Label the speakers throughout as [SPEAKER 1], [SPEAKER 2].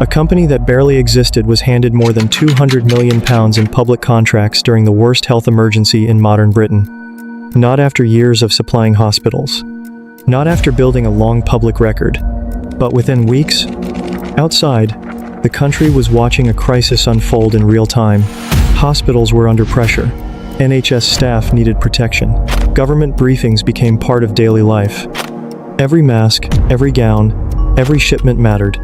[SPEAKER 1] A company that barely existed was handed more than £200 million in public contracts during the worst health emergency in modern Britain. Not after years of supplying hospitals. Not after building a long public record. But within weeks, outside, the country was watching a crisis unfold in real time. Hospitals were under pressure. NHS staff needed protection. Government briefings became part of daily life. Every mask, every gown, every shipment mattered.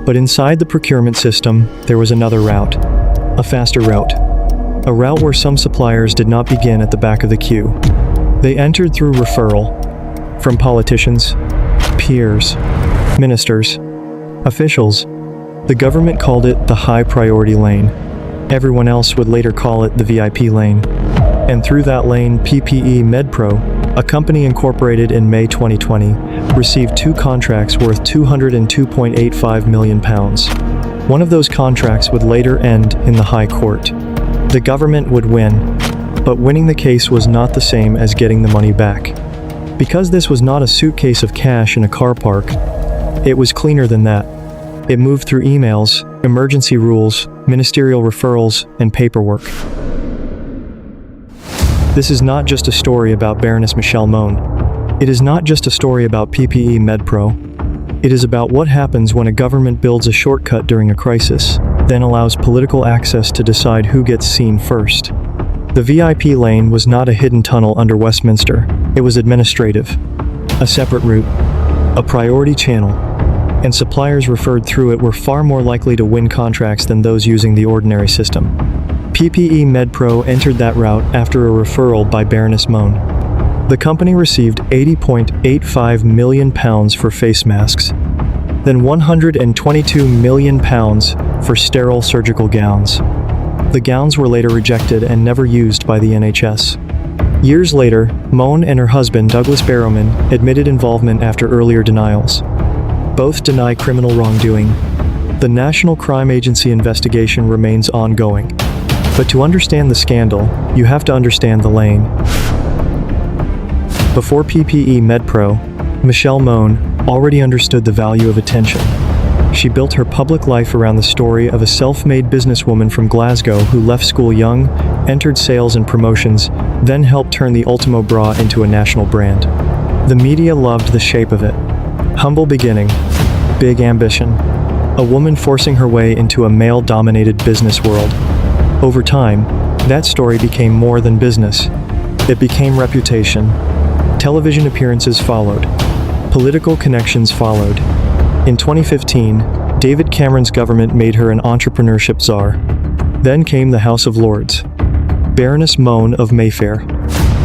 [SPEAKER 1] But inside the procurement system, there was another route. A faster route. A route where some suppliers did not begin at the back of the queue. They entered through referral. From politicians, peers, ministers, officials. The government called it the high priority lane. Everyone else would later call it the VIP lane. And through that lane, PPE Medpro, a company incorporated in May 2020, received 2 contracts worth £202.85 million. One of those contracts would later end in the High Court. The government would win, but winning the case was not the same as getting the money back. Because this was not a suitcase of cash in a car park, it was cleaner than that. It moved through emails, emergency rules, ministerial referrals, and paperwork. This is not just a story about Baroness Michelle Mone. It is not just a story about PPE Medpro. It is about what happens when a government builds a shortcut during a crisis, then allows political access to decide who gets seen first. The VIP lane was not a hidden tunnel under Westminster. It was administrative. A separate route. A priority channel. And suppliers referred through it were far more likely to win contracts than those using the ordinary system. PPE Medpro entered that route after a referral by Baroness Mone. The company received £80.85 million for face masks, then £122 million for sterile surgical gowns. The gowns were later rejected and never used by the NHS. Years later, Mone and her husband Douglas Barrowman admitted involvement after earlier denials. Both deny criminal wrongdoing. The National Crime Agency investigation remains ongoing. But to understand the scandal, you have to understand the lane. Before PPE Medpro, Michelle Mone already understood the value of attention. She built her public life around the story of a self-made businesswoman from Glasgow who left school young, entered sales and promotions, then helped turn the Ultimo bra into a national brand. The media loved the shape of it. Humble beginning, big ambition. A woman forcing her way into a male-dominated business world. Over time, that story became more than business. It became reputation. Television appearances followed. Political connections followed. In 2015, David Cameron's government made her an entrepreneurship czar. Then came the House of Lords. Baroness Mone of Mayfair.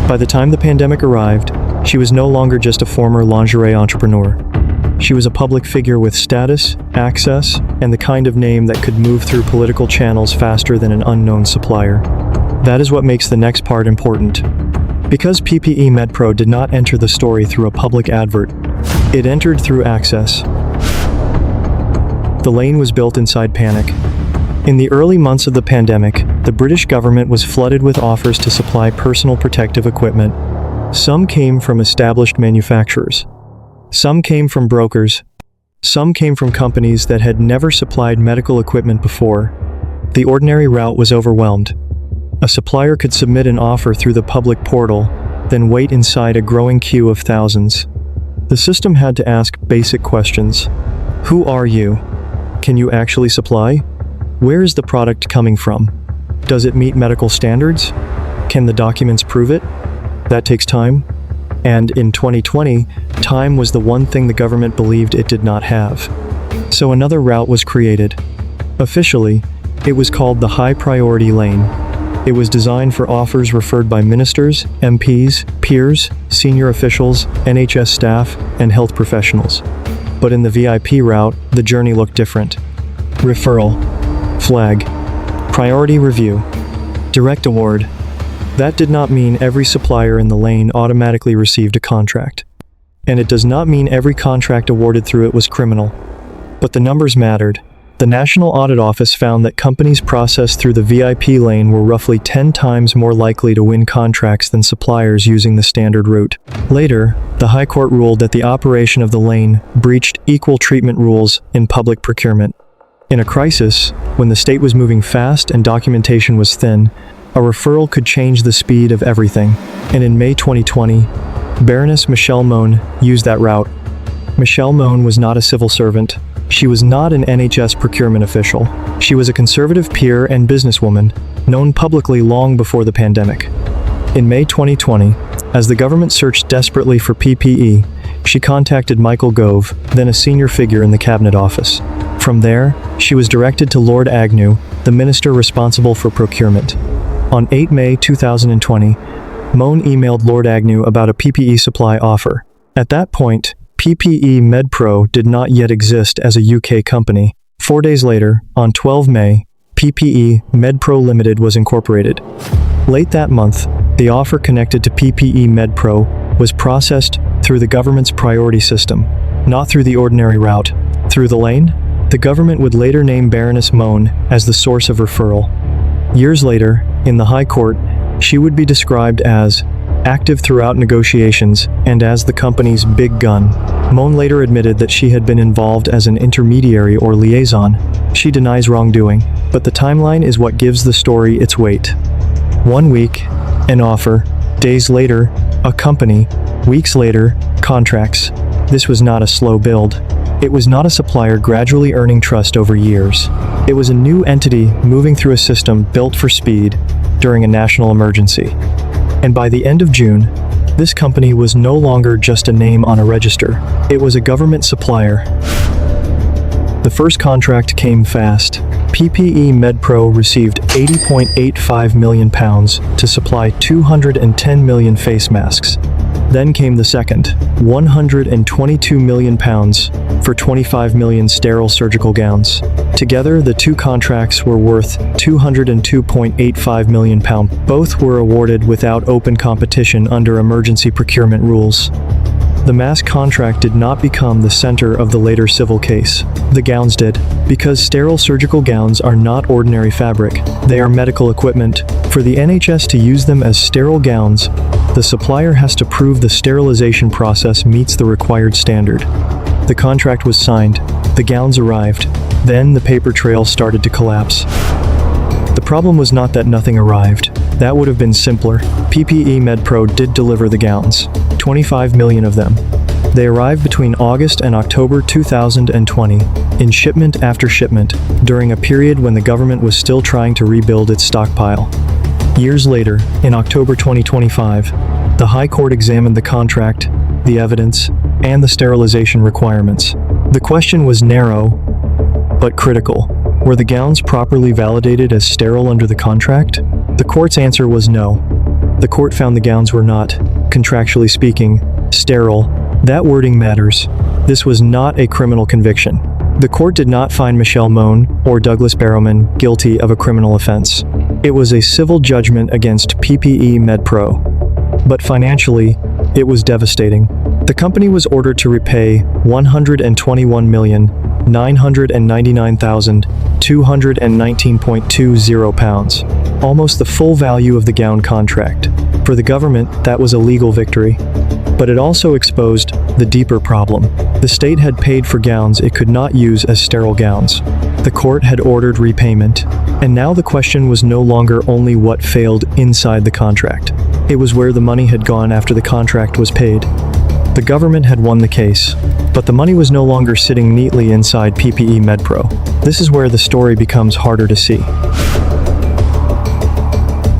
[SPEAKER 1] By the time the pandemic arrived, she was no longer just a former lingerie entrepreneur. She was a public figure with status, access, and the kind of name that could move through political channels faster than an unknown supplier. That is what makes the next part important. Because PPE Medpro did not enter the story through a public advert, it entered through access. The lane was built inside panic. In the early months of the pandemic, the British government was flooded with offers to supply personal protective equipment. Some came from established manufacturers. Some came from brokers. Some came from companies that had never supplied medical equipment before. The ordinary route was overwhelmed. A supplier could submit an offer through the public portal, then wait inside a growing queue of thousands. The system had to ask basic questions. Who are you? Can you actually supply? Where is the product coming from? Does it meet medical standards? Can the documents prove it? That takes time. And in 2020, time was the one thing the government believed it did not have. So another route was created. Officially, it was called the High Priority Lane. It was designed for offers referred by ministers, MPs, peers, senior officials, NHS staff, and health professionals. But in the VIP route, the journey looked different. Referral. Flag. Priority review. Direct award. That did not mean every supplier in the lane automatically received a contract. And it does not mean every contract awarded through it was criminal. But the numbers mattered. The National Audit Office found that companies processed through the VIP lane were roughly 10 times more likely to win contracts than suppliers using the standard route. Later, the High Court ruled that the operation of the lane breached equal treatment rules in public procurement. In a crisis, when the state was moving fast and documentation was thin, a referral could change the speed of everything. And in May 2020, Baroness Michelle Mone used that route. Michelle Mone was not a civil servant. She was not an NHS procurement official. She was a conservative peer and businesswoman, known publicly long before the pandemic. In May 2020, as the government searched desperately for PPE, she contacted Michael Gove, then a senior figure in the Cabinet Office. From there, she was directed to Lord Agnew, the minister responsible for procurement. On 8 May 2020, Mone emailed Lord Agnew about a PPE supply offer. At that point, PPE Medpro did not yet exist as a UK company. 4 days later, on 12 May, PPE Medpro Limited was incorporated. Late that month, the offer connected to PPE Medpro was processed through the government's priority system, not through the ordinary route. Through the lane, the government would later name Baroness Mone as the source of referral. Years later, in the High Court, she would be described as active throughout negotiations and as the company's big gun. Mone later admitted that she had been involved as an intermediary or liaison. She denies wrongdoing, but the timeline is what gives the story its weight. 1 week, an offer. Days later, a company. Weeks later, contracts. This was not a slow build. It was not a supplier gradually earning trust over years. It was a new entity moving through a system built for speed during a national emergency. And by the end of June, this company was no longer just a name on a register. It was a government supplier. The first contract came fast. PPE Medpro received £80.85 million to supply 210 million face masks. Then came the second, £122 million for 25 million sterile surgical gowns. Together, the two contracts were worth £202.85 million. Both were awarded without open competition under emergency procurement rules. The mask contract did not become the center of the later civil case. The gowns did, because sterile surgical gowns are not ordinary fabric. They are medical equipment. For the NHS to use them as sterile gowns, the supplier has to prove the sterilization process meets the required standard. The contract was signed. The gowns arrived. Then the paper trail started to collapse. The problem was not that nothing arrived. That would have been simpler. PPE Medpro did deliver the gowns, 25 million of them. They arrived between August and October 2020, in shipment after shipment, during a period when the government was still trying to rebuild its stockpile. Years later, in October 2025, the High Court examined the contract, the evidence, and the sterilization requirements. The question was narrow, but critical. Were the gowns properly validated as sterile under the contract? The court's answer was no. The court found the gowns were not, contractually speaking, sterile. That wording matters. This was not a criminal conviction. The court did not find Michelle Mone or Douglas Barrowman guilty of a criminal offense. It was a civil judgment against PPE Medpro. But financially, it was devastating. The company was ordered to repay £121,999,219.20, almost the full value of the gown contract. For the government, that was a legal victory. But it also exposed the deeper problem. The state had paid for gowns it could not use as sterile gowns. The court had ordered repayment, and now the question was no longer only what failed inside the contract. It was where the money had gone after the contract was paid. The government had won the case, but the money was no longer sitting neatly inside PPE Medpro. This is where the story becomes harder to see.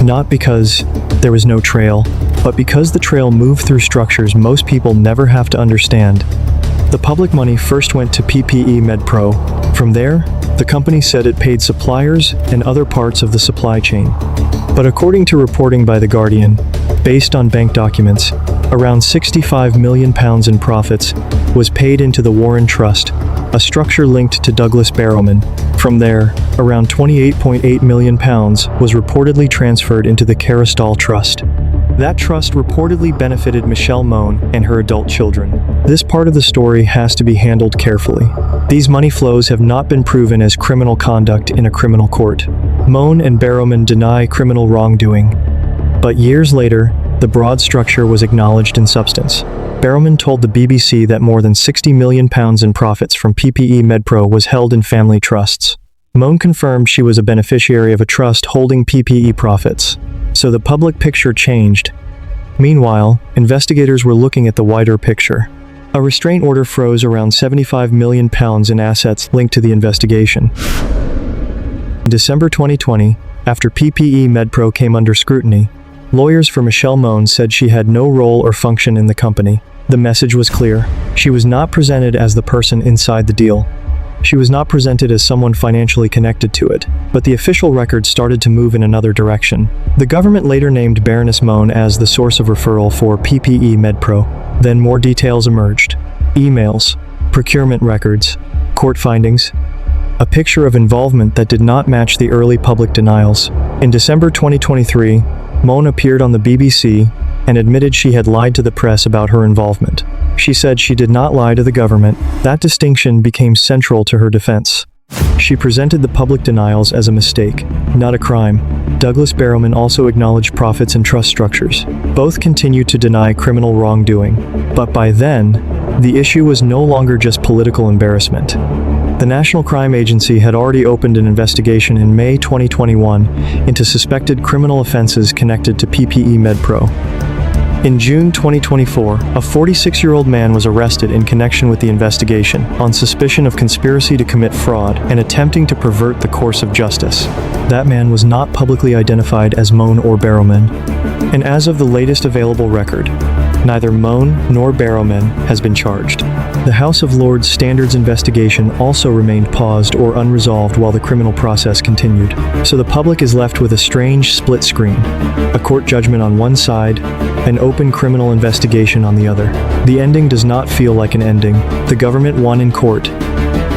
[SPEAKER 1] Not because there was no trail, but because the trail moved through structures most people never have to understand. The public money first went to PPE Medpro. From there, the company said it paid suppliers and other parts of the supply chain. But according to reporting by The Guardian, based on bank documents, around £65 million in profits was paid into the Warren Trust, a structure linked to Douglas Barrowman. From there, around £28.8 million was reportedly transferred into the Caristol Trust. That trust reportedly benefited Michelle Mone and her adult children. This part of the story has to be handled carefully. These money flows have not been proven as criminal conduct in a criminal court. Mone and Barrowman deny criminal wrongdoing. But years later, the broad structure was acknowledged in substance. Barrowman told the BBC that more than £60 million in profits from PPE Medpro was held in family trusts. Mone confirmed she was a beneficiary of a trust holding PPE profits. So the public picture changed. Meanwhile, investigators were looking at the wider picture. A restraint order froze around £75 million in assets linked to the investigation. In December 2020, after PPE Medpro came under scrutiny, lawyers for Michelle Mone said she had no role or function in the company. The message was clear. She was not presented as the person inside the deal. She was not presented as someone financially connected to it, but the official record started to move in another direction. The government later named Baroness Mone as the source of referral for PPE Medpro. Then more details emerged. Emails, procurement records, court findings, a picture of involvement that did not match the early public denials. In December 2023, Mone appeared on the BBC and admitted she had lied to the press about her involvement. She said she did not lie to the government. That distinction became central to her defense. She presented the public denials as a mistake, not a crime. Douglas Barrowman also acknowledged profits and trust structures. Both continued to deny criminal wrongdoing. But by then, the issue was no longer just political embarrassment. The National Crime Agency had already opened an investigation in May 2021 into suspected criminal offenses connected to PPE Medpro. In June 2024, a 46-year-old man was arrested in connection with the investigation on suspicion of conspiracy to commit fraud and attempting to pervert the course of justice. That man was not publicly identified as Mone or Barrowman. And as of the latest available record, neither Mone nor Barrowman has been charged. The House of Lords Standards investigation also remained paused or unresolved while the criminal process continued. So the public is left with a strange split screen. A court judgment on one side, an open criminal investigation on the other. The ending does not feel like an ending. The government won in court.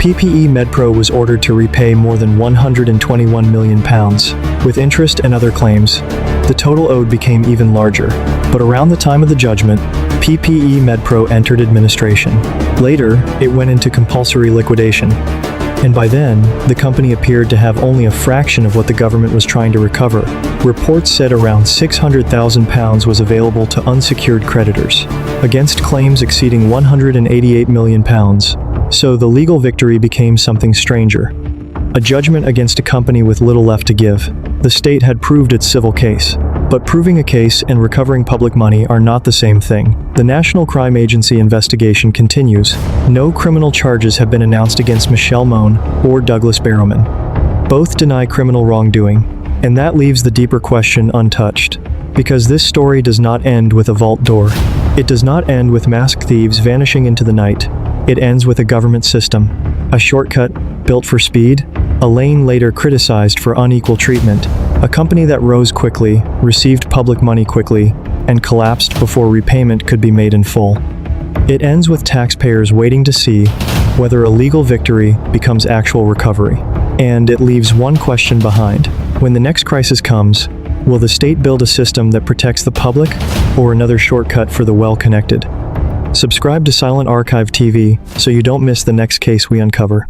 [SPEAKER 1] PPE Medpro was ordered to repay more than £121 million. With interest and other claims, the total owed became even larger. But around the time of the judgment, PPE Medpro entered administration. Later, it went into compulsory liquidation. And by then, the company appeared to have only a fraction of what the government was trying to recover. Reports said around £600,000 was available to unsecured creditors, against claims exceeding £188 million. So the legal victory became something stranger. A judgment against a company with little left to give. The state had proved its civil case. But proving a case and recovering public money are not the same thing. The National Crime Agency investigation continues. No criminal charges have been announced against Michelle Mone or Douglas Barrowman. Both deny criminal wrongdoing, and that leaves the deeper question untouched. Because this story does not end with a vault door. It does not end with masked thieves vanishing into the night. It ends with a government system. A shortcut, built for speed, a lane later criticized for unequal treatment, a company that rose quickly, received public money quickly, and collapsed before repayment could be made in full. It ends with taxpayers waiting to see whether a legal victory becomes actual recovery. And it leaves one question behind. When the next crisis comes, will the state build a system that protects the public, or another shortcut for the well-connected? Subscribe to Silent Archive TV so you don't miss the next case we uncover.